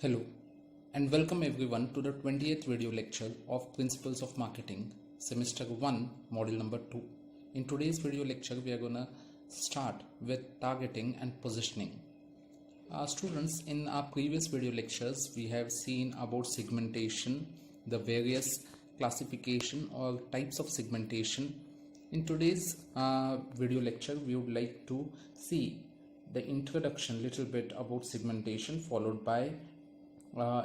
Hello and welcome everyone to the 20th video lecture of Principles of Marketing, Semester 1, Module number 2. In today's video lecture, we are going to start with targeting and positioning. Students, in our previous video lectures, we have seen about segmentation, the various classification or types of segmentation. In today's video lecture, we would like to see the introduction little bit about segmentation, followed by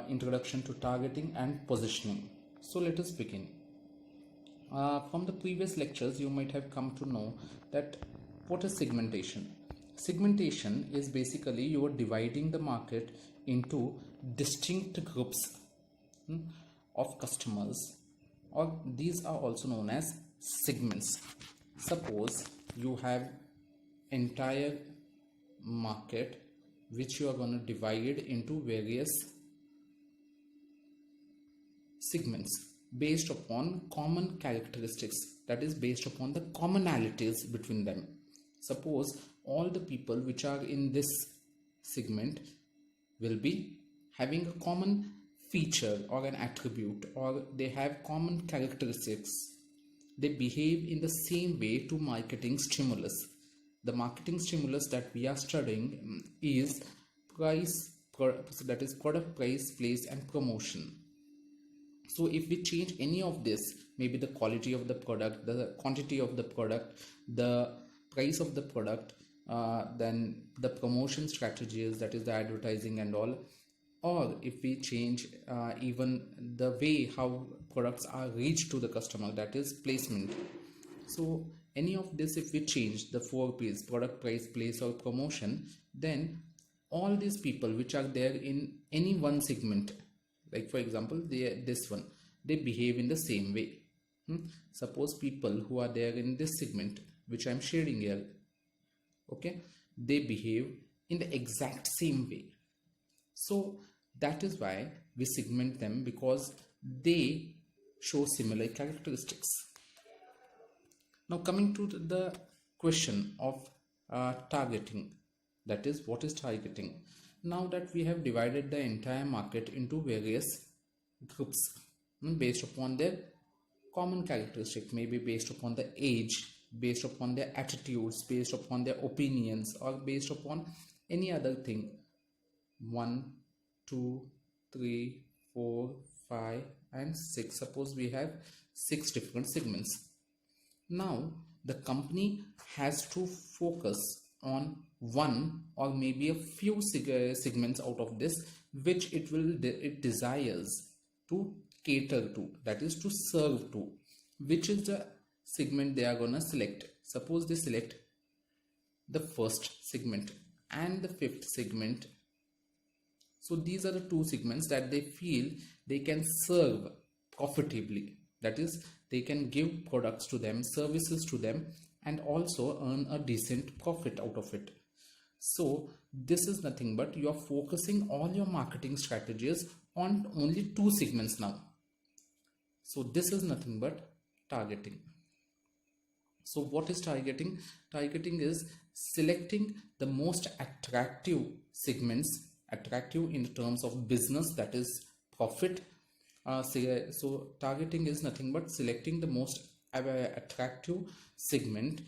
introduction to targeting and positioning. So let us begin. From the previous lectures, you might have come to know that what is segmentation. Segmentation is basically you are dividing the market into distinct groups of customers, or these are also known as segments. Suppose you have entire market which you are going to divide into various segments based upon common characteristics, that is based upon the commonalities between them. Suppose all the people which are in this segment will be having a common feature or an attribute, or they have common characteristics. They behave in the same way to marketing stimulus. The marketing stimulus that we are studying is that is product, price, place and promotion. So if we change any of this, maybe the quality of the product, the quantity of the product, the price of the product, then the promotion strategies, that is the advertising and all, or if we change even the way how products are reached to the customer, that is placement. So any of this, if we change the 4 P's, product, price, place or promotion, then all these people which are there in any one segment, like for example this one, they behave in the same way. Suppose people who are there in this segment which I am shading here, okay, they behave in the exact same way. So that is why we segment them, because they show similar characteristics. Now coming to the question of targeting, that is what is targeting. Now that we have divided the entire market into various groups based upon their common characteristics, maybe based upon the age, based upon their attitudes, based upon their opinions, or based upon any other thing, 1, 2, 3, 4, 5 and 6. Suppose we have 6 different segments. Now the company has to focus on one or maybe a few segments out of this which it desires to cater to, that is to serve to. Which is the segment they are gonna select? Suppose they select the first segment and the 5th segment. So these are the 2 segments that they feel they can serve profitably, that is they can give products to them, services to them, and also earn a decent profit out of it. So this is nothing but you are focusing all your marketing strategies on only 2 segments now. So this is nothing but targeting. So what is targeting? Targeting is selecting the most attractive segments, attractive in terms of business, that is profit. So targeting is nothing but selecting the most attractive segment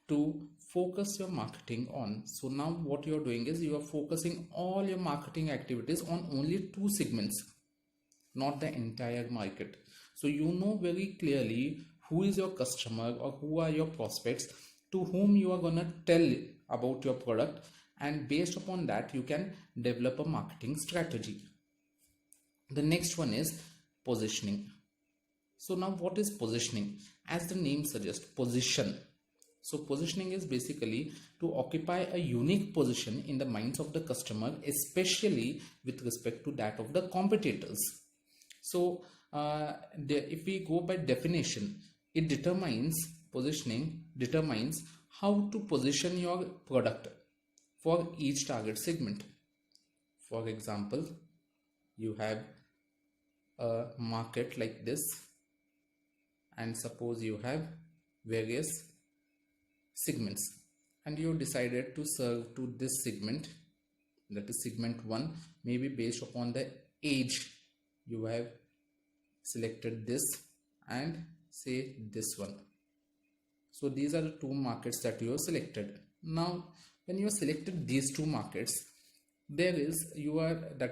to focus your marketing on. So now what you are doing is you are focusing all your marketing activities on only 2 segments, not the entire market. So you know very clearly who is your customer or who are your prospects to whom you are gonna tell about your product, and based upon that you can develop a marketing strategy. The next one is positioning. So now what is positioning? As the name suggests, position. So positioning is basically to occupy a unique position in the minds of the customer, especially with respect to that of the competitors. So if we go by definition, positioning determines how to position your product for each target segment. For example, you have a market like this, and suppose you have various segments and you decided to serve to this segment that is segment 1, maybe based upon the age you have selected this and say this one. So these are the two markets that you have selected. Now when you have selected these two markets, that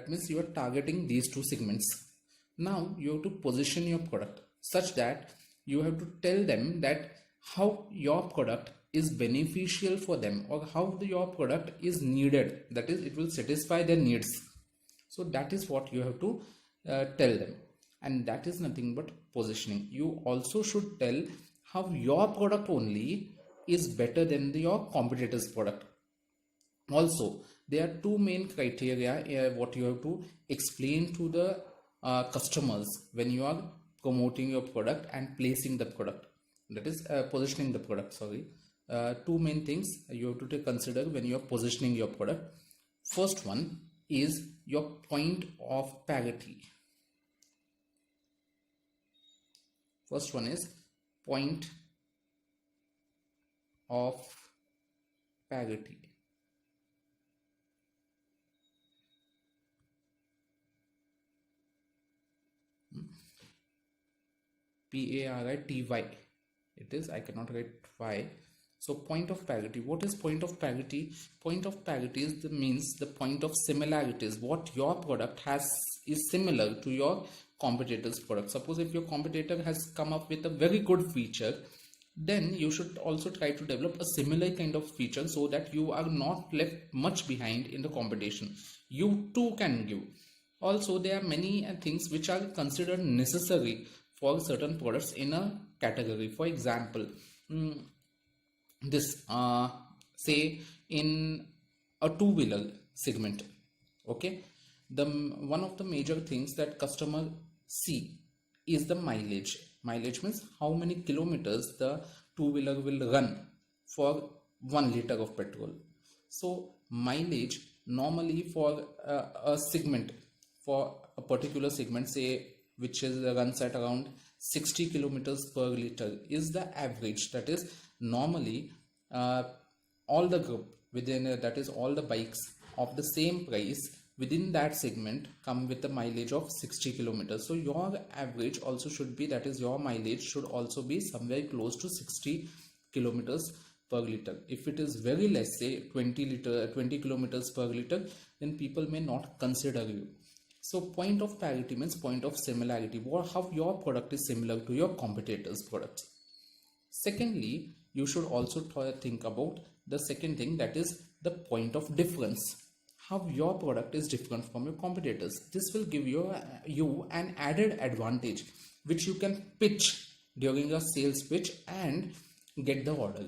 means you are targeting these two segments. Now you have to position your product such that you have to tell them that how your product is beneficial for them, or how your product is needed, that is it will satisfy their needs. So that is what you have to tell them, and that is nothing but positioning. You also should tell how your product only is better than your competitor's product. Also, there are two main criteria what you have to explain to the customers when you are promoting your product and placing the product, that is positioning the product, sorry. Two main things you have to consider when you are positioning your product. First one is your point of parity. First one is point of parity. PARITY it is, I cannot write y. So point of parity. What is point of parity? Point of parity means the point of similarities. What your product has is similar to your competitor's product. Suppose if your competitor has come up with a very good feature, then you should also try to develop a similar kind of feature so that you are not left much behind in the competition. You too can give. Also, there are many things which are considered necessary for certain products in a category. For example, this say in a two-wheeler segment, okay, the one of the major things that customer see is the mileage. Mileage means how many kilometers the two-wheeler will run for 1 liter of petrol. So mileage normally for a segment, for a particular segment, say which is runs at around 60 kilometers per liter, is the average. That is normally all the group within that is all the bikes of the same price within that segment come with a mileage of 60 kilometers. So your average also should be, that is your mileage should also be somewhere close to 60 kilometers per liter. If it is very less, say 20 kilometers per liter, then people may not consider you. So point of parity means point of similarity, how your product is similar to your competitor's products. Secondly, you should also think about the second thing, that is the point of difference. How your product is different from your competitors. This will give you an added advantage which you can pitch during a sales pitch and get the order.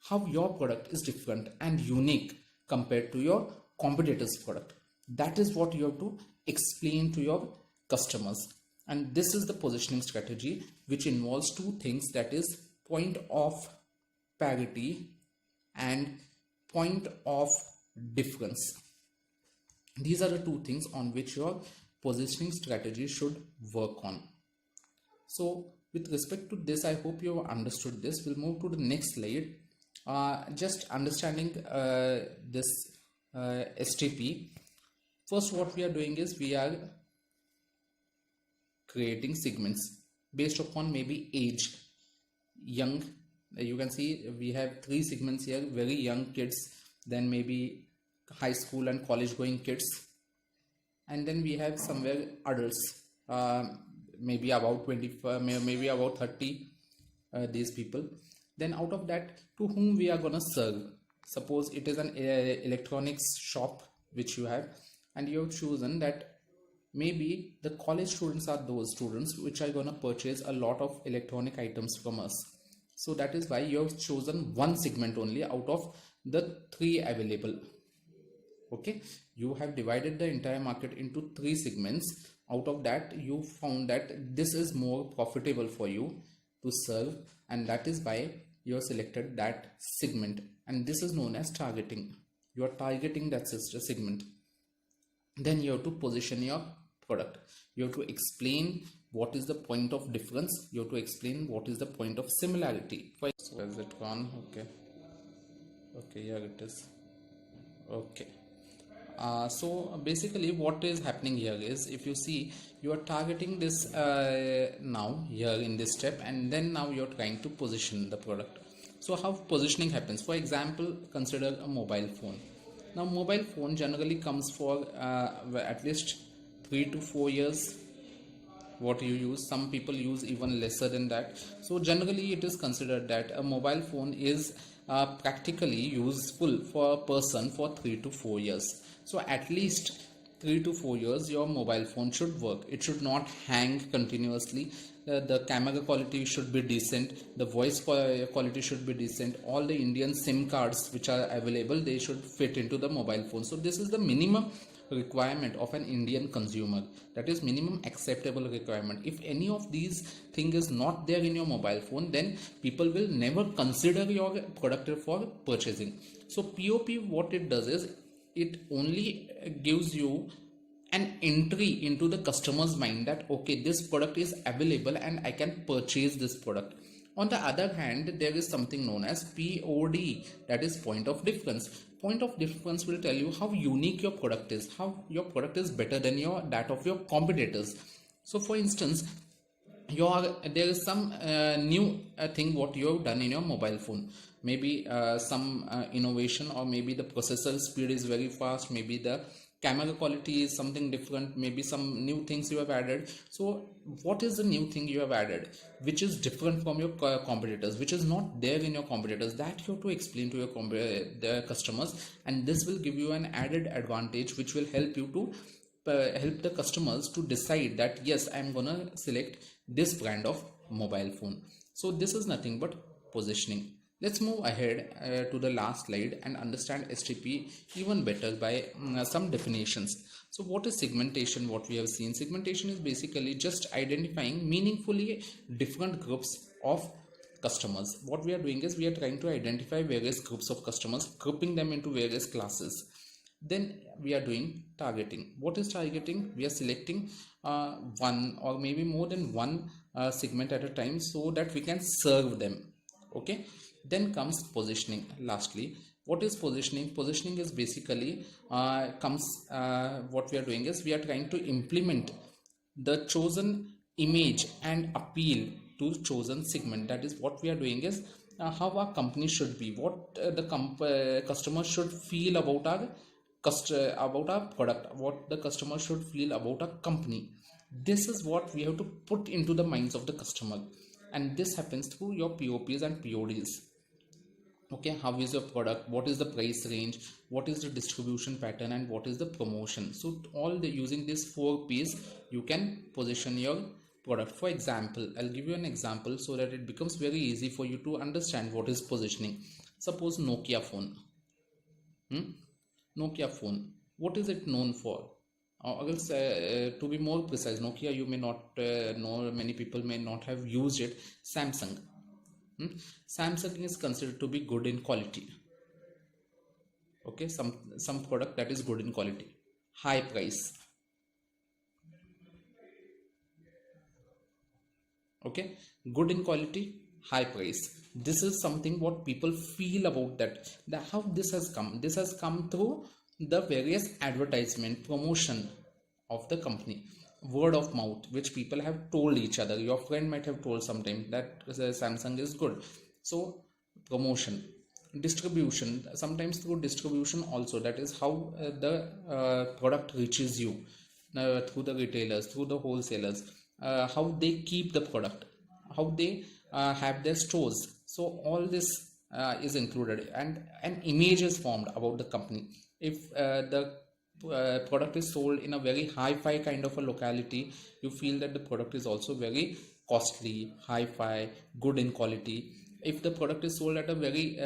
How your product is different and unique compared to your competitor's product. That is what you have to explain to your customers. And this is the positioning strategy which involves two things, that is point of parity and point of difference. These are the two things on which your positioning strategy should work on. So with respect to this, I hope you have understood this. We'll move to the next slide. Just understanding this STP. First, what we are doing is we are creating segments based upon maybe age. Young, you can see we have 3 segments here: very young kids, then maybe high school and college going kids, and then we have somewhere adults, maybe about 25, maybe about 30, these people. Then out of that, to whom we are gonna serve. Suppose it is an electronics shop which you have, and you have chosen that maybe the college students are those students which are gonna purchase a lot of electronic items from us. So that is why you have chosen one segment only out of the 3 available. Okay, you have divided the entire market into 3 segments. Out of that, you found that this is more profitable for you to serve, and that is why you have selected that segment, and this is known as targeting. You are targeting that segment. Then you have to position your product. You have to explain what is the point of difference. You have to explain what is the point of similarity. So has it gone? Okay, here it is. Okay, So basically what is happening here is, if you see, you are targeting this now here in this step, and then now you're trying to position the product. So how positioning happens? For example, consider a mobile phone. Now mobile phone generally comes for at least 3 to 4 years what you use. Some people use even lesser than that. So generally it is considered that a mobile phone is practically useful for a person for 3 to 4 years. So at least 3 to 4 years your mobile phone should work. It should not hang continuously. The camera quality should be decent, the voice quality should be decent, all the Indian SIM cards which are available, they should fit into the mobile phone. So this is the minimum requirement of an Indian consumer, that is minimum acceptable requirement. If any of these thing is not there in your mobile phone, then people will never consider your product for purchasing. So POP, what it does is, it only gives you an entry into the customer's mind that okay, this product is available and I can purchase this product. On the other hand, there is something known as POD, that is point of difference. Point of difference will tell you how unique your product is, how your product is better than that of your competitors. So for instance, there is some new thing what you have done in your mobile phone. Maybe some innovation, or maybe the processor speed is very fast, maybe the camera quality is something different, maybe some new things you have added. So what is the new thing you have added which is different from your competitors, which is not there in your competitors? That you have to explain to your the customers, and this will give you an added advantage which will help you to help the customers to decide that yes, I am gonna select this brand of mobile phone. So this is nothing but positioning. Let's move ahead to the last slide and understand STP even better by some definitions. So what is segmentation? What we have seen, segmentation is basically just identifying meaningfully different groups of customers. What we are doing is, we are trying to identify various groups of customers, grouping them into various classes. Then we are doing targeting. What is targeting? We are selecting one or maybe more than one segment at a time so that we can serve them. Okay. Then comes positioning. Lastly, what is positioning? Positioning is basically what we are doing is, we are trying to implement the chosen image and appeal to chosen segment. That is what we are doing is, how our company should be, what the customer should feel about our product, what the customer should feel about our company. This is what we have to put into the minds of the customer, and this happens through your POPs and PODs. Okay, how is your product, what is the price range, what is the distribution pattern, and what is the promotion. So all the using these 4 P's you can position your product. For example, I'll give you an example so that it becomes very easy for you to understand what is positioning. Suppose Nokia phone. Nokia phone, what is it known for? I will say, to be more precise, Nokia, you may not know, many people may not have used it. Samsung. Samsung is considered to be good in quality. Okay, some product that is good in quality, high price. Okay, good in quality, high price. This is something what people feel about that. How this has come? This has come through the various advertisement, promotion of the company, word of mouth, which people have told each other. Your friend might have told sometime that Samsung is good. So promotion, distribution, sometimes through distribution also, that is how the product reaches you through the retailers, through the wholesalers, how they keep the product, how they have their stores. So all this is included, and an image is formed about the company. If the product is sold in a very hi-fi kind of a locality, you feel that the product is also very costly, hi-fi, good in quality. If the product is sold at a very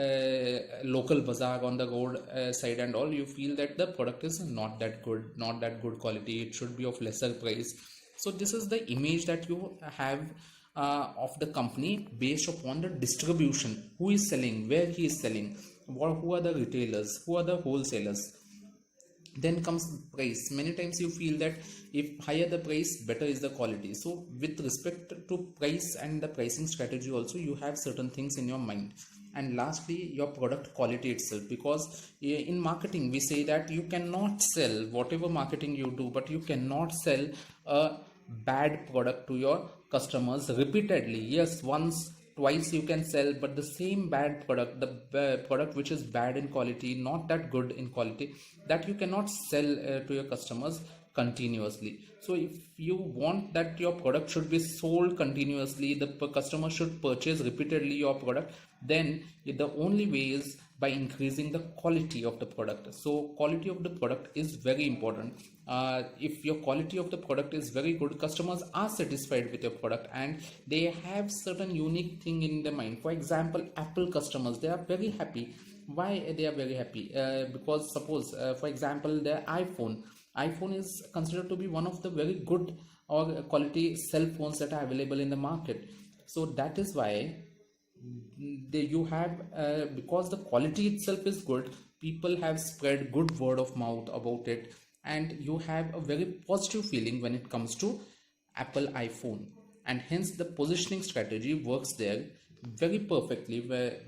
local bazaar on the road side and all, you feel that the product is not that good quality, it should be of lesser price. So this is the image that you have of the company based upon the distribution, who is selling, where he is selling, who are the retailers, who are the wholesalers. Then comes price. Many times you feel that if higher the price, better is the quality. So with respect to price and the pricing strategy also, you have certain things in your mind. And lastly, your product quality itself, because in marketing we say that you cannot sell whatever marketing you do, but you cannot sell a bad product to your customers repeatedly. Yes, once twice you can sell, but the same bad product, the product which is bad in quality, not that good in quality, that you cannot sell to your customers continuously. So if you want that your product should be sold continuously, the customer should purchase repeatedly your product, then the only way is by increasing the quality of the product. So quality of the product is very important. If your quality of the product is very good, customers are satisfied with your product and they have certain unique thing in their mind. For example, Apple customers, they are very happy. Why they are very happy? Because suppose for example, their iPhone is considered to be one of the very good or quality cell phones that are available in the market. So that is why you have, because the quality itself is good, people have spread good word of mouth about it, and you have a very positive feeling when it comes to Apple iPhone, and hence the positioning strategy works there very perfectly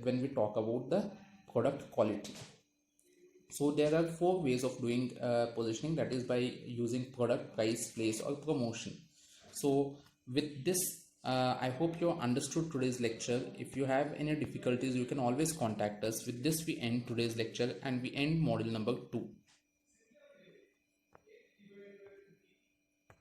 when we talk about the product quality. So there are four ways of doing positioning, that is by using product, price, place, or promotion. So with this, I hope you understood today's lecture. If you have any difficulties, you can always contact us. With this, we end today's lecture and we end module number 2.